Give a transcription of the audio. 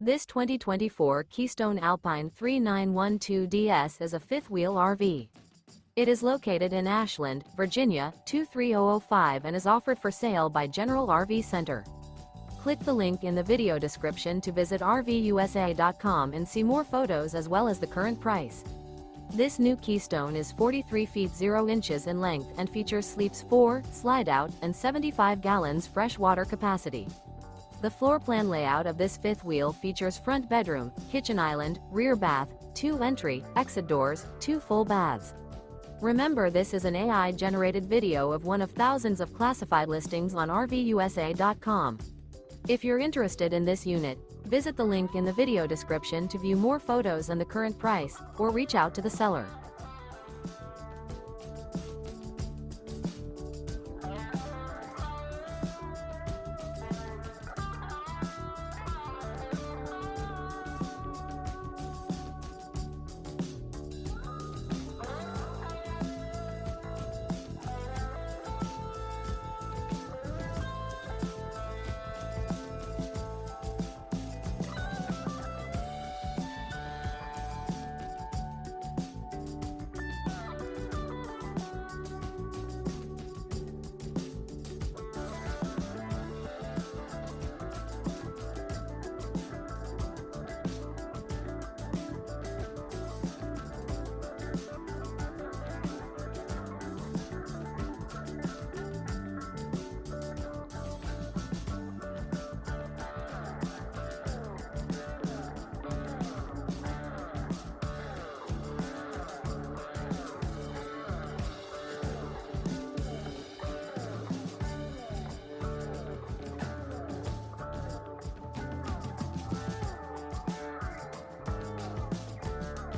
This 2024 Keystone Alpine 3912DS is a fifth-wheel RV. It is located in Ashland, Virginia, 23005 and is offered for sale by General RV Center. Click the link in the video description to visit RVUSA.com and see more photos as well as the current price. This new Keystone is 43 feet 0 inches in length and features sleeps 4, slide-out, and 75 gallons fresh water capacity. The floor plan layout of this fifth wheel features front bedroom, kitchen island, rear bath, 2 entry, exit doors, 2 full baths. Remember, this is an AI-generated video of one of thousands of classified listings on RVUSA.com. If you're interested in this unit, visit the link in the video description to view more photos and the current price, or reach out to the seller.